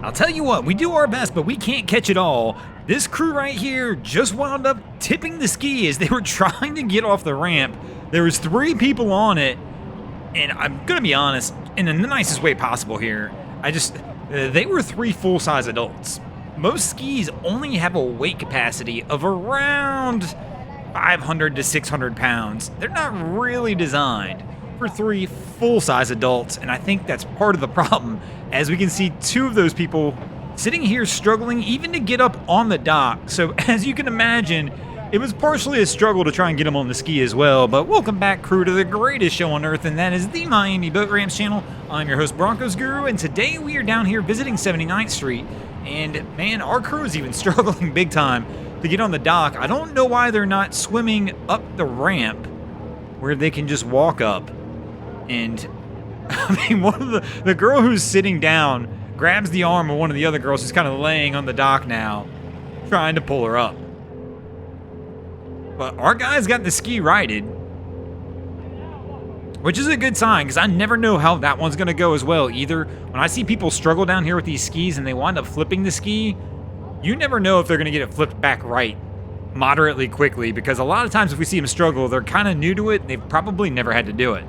I'll tell you what, we do our best, but we can't catch it all. This crew right here just wound up tipping the ski as they were trying to get off the ramp. There was 3 people on it, and I'm gonna be honest, in the nicest way possible here, they were 3 full-size adults. Most skis only have a weight capacity of around 500 to 600 pounds. They're not really designed for 3 full-size adults, and I think that's part of the problem. As we can see, 2 of those people sitting here struggling even to get up on the dock. So as you can imagine, it was partially a struggle to try and get them on the ski as well. But welcome back, crew, to the greatest show on earth, and that is the Miami Boat Ramps channel. I'm your host, Broncos Guru, and today we are down here visiting 79th Street. And man, our crew is even struggling big time to get on the dock. I don't know why they're not swimming up the ramp where they can just walk up. And I mean, one of the girl who's sitting down grabs the arm of one of the other girls who's kind of laying on the dock now, trying to pull her up. But our guys got the ski righted, which is a good sign, because I never know how that one's going to go as well either. When I see people struggle down here with these skis and they wind up flipping the ski, you never know if they're going to get it flipped back right moderately quickly, because a lot of times if we see them struggle, they're kind of new to it and they've probably never had to do it.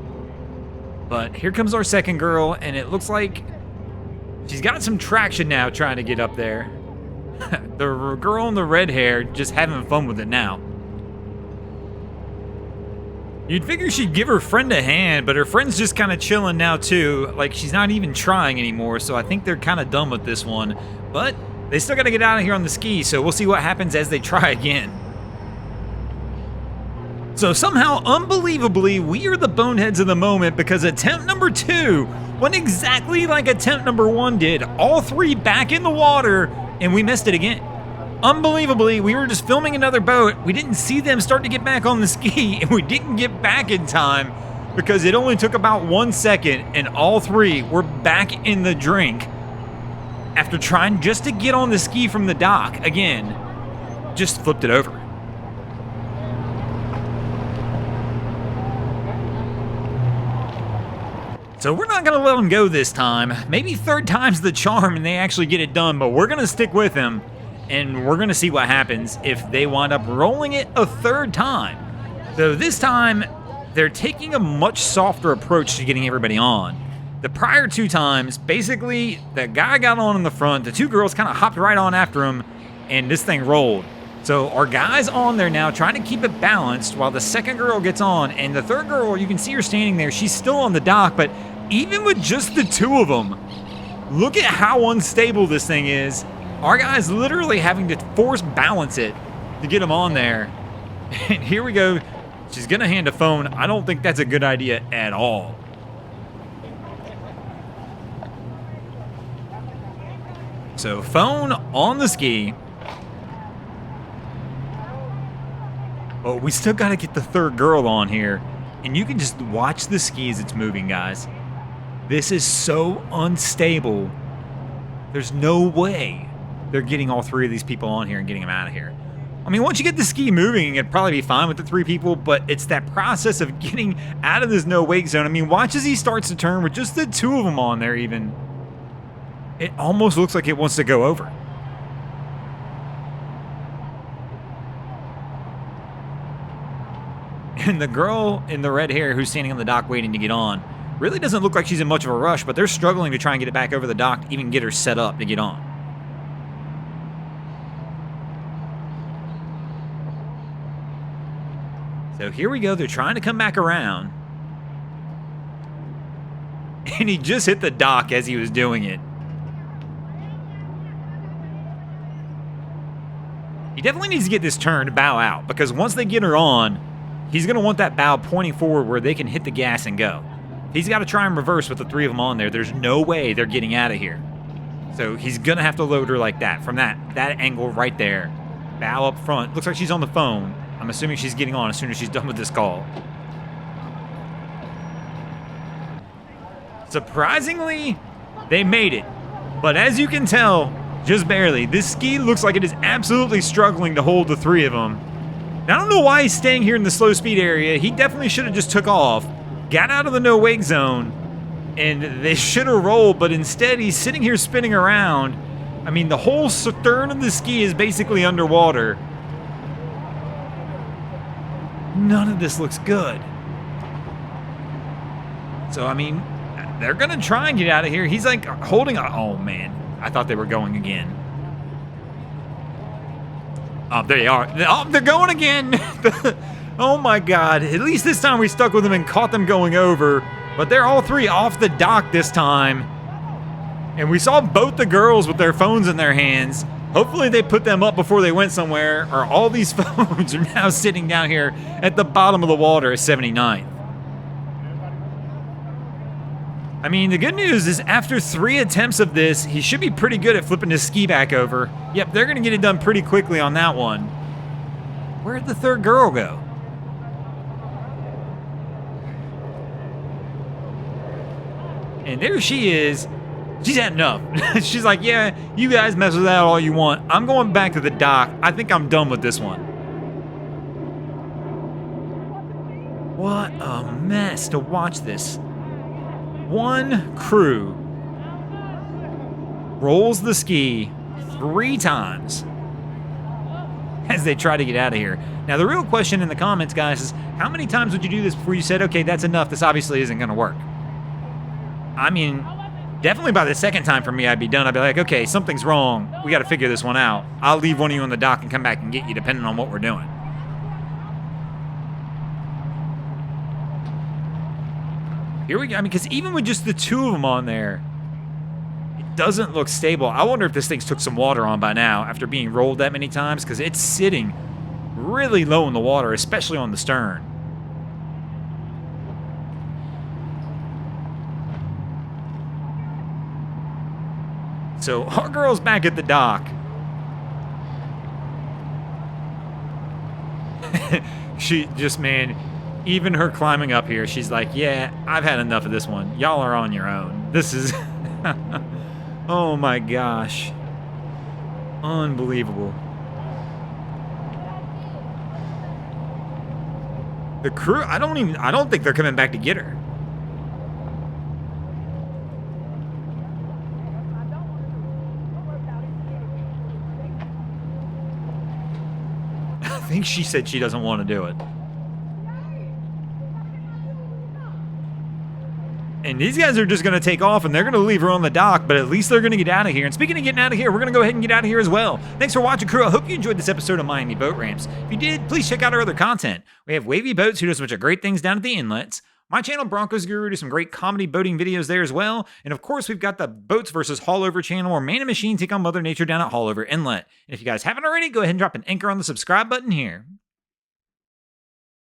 But here comes our second girl, and it looks like she's got some traction now trying to get up there. The girl in the red hair just having fun with it now. You'd figure she'd give her friend a hand, but her friend's just kind of chilling now too. Like, she's not even trying anymore, so I think they're kind of done with this one. But they still got to get out of here on the ski, so we'll see what happens as they try again. So somehow, unbelievably, we are the boneheads of the moment, because attempt number 2 went exactly like attempt number 1 did. All 3 back in the water, and we missed it again. Unbelievably, we were just filming another boat. We didn't see them start to get back on the ski, and we didn't get back in time because it only took about 1 second, and all 3 were back in the drink after trying just to get on the ski from the dock. Again, just flipped it over. So we're not going to let them go this time. Maybe 3rd time's the charm and they actually get it done, but we're going to stick with them. And we're going to see what happens if they wind up rolling it a 3rd time. So this time, they're taking a much softer approach to getting everybody on. The prior 2 times, basically, the guy got on in the front, the 2 girls kind of hopped right on after him, and this thing rolled. So our guy's on there now trying to keep it balanced while the second girl gets on, and the 3rd girl, you can see her standing there, she's still on the dock, but even with just the 2 of them, look at how unstable this thing is. Our guy's literally having to force balance it to get him on there. And here we go. She's going to hand a phone. I don't think that's a good idea at all. So phone on the ski. But we still got to get the 3rd girl on here. And you can just watch the ski as it's moving, guys. This is so unstable. There's no way they're getting all 3 of these people on here and getting them out of here. I mean, once you get the ski moving, it'd probably be fine with the 3 people, but it's that process of getting out of this no-wake zone. I mean, watch as he starts to turn with just the 2 of them on there even. It almost looks like it wants to go over. And the girl in the red hair who's standing on the dock waiting to get on really doesn't look like she's in much of a rush, but they're struggling to try and get it back over the dock to even get her set up to get on. So here we go. They're trying to come back around. And he just hit the dock as he was doing it. He definitely needs to get this turn to bow out, because once they get her on, he's going to want that bow pointing forward where they can hit the gas and go. He's got to try and reverse with the 3 of them on there. There's no way they're getting out of here. So he's going to have to load her like that, from that angle right there. Bow up front. Looks like she's on the phone. I'm assuming she's getting on as soon as she's done with this call. Surprisingly, they made it. But as you can tell, just barely. This ski looks like it is absolutely struggling to hold the 3 of them. Now, I don't know why he's staying here in the slow speed area. He definitely should have just took off, got out of the no-wake zone, And they should have rolled, but instead he's sitting here spinning around. I mean, the whole stern of the ski is basically underwater. None of this looks good. So, I mean, they're going to try and get out of here. He's like holding... Oh, man. I thought they were going again. Oh, there they are. Oh, they're going again. Oh, my God. At least this time we stuck with them and caught them going over. But they're all three off the dock this time. And we saw both the girls with their phones in their hands. Hopefully they put them up before they went somewhere, or all these phones are now sitting down here at the bottom of the water at 79th. I mean, the good news is after 3 attempts of this, he should be pretty good at flipping his ski back over. Yep, they're going to get it done pretty quickly on that one. Where'd the third girl go? And there she is. She's had enough. She's like, yeah, you guys mess with that all you want. I'm going back to the dock. I think I'm done with this one. What a mess to watch this. One crew rolls the ski 3 times as they try to get out of here. Now, the real question in the comments, guys, is how many times would you do this before you said, okay, that's enough. This obviously isn't going to work. I mean, definitely by the second time for me, I'd be done. I'd be like, okay, something's wrong. We got to figure this one out. I'll leave one of you on the dock and come back and get you, depending on what we're doing. Here we go. I mean, because even with just the 2 of them on there, it doesn't look stable. I wonder if this thing's took some water on by now after being rolled that many times, because it's sitting really low in the water, especially on the stern. So our girl's back at the dock. She just, man, even her climbing up here, she's like, yeah, I've had enough of this one. Y'all are on your own. This is... Oh my gosh. Unbelievable. The crew, I don't think they're coming back to get her. I think she said she doesn't want to do it. And these guys are just going to take off, and they're going to leave her on the dock, but at least they're going to get out of here. And speaking of getting out of here, we're going to go ahead and get out of here as well. Thanks for watching, crew. I hope you enjoyed this episode of Miami Boat Ramps. If you did, please check out our other content. We have Wavy Boats, who does a bunch of great things down at the inlets. My channel, Broncos Guru, does some great comedy boating videos there as well. And of course, we've got the Boats versus Haulover channel, where man and machine take on Mother Nature down at Haulover Inlet. And if you guys haven't already, go ahead and drop an anchor on the subscribe button here.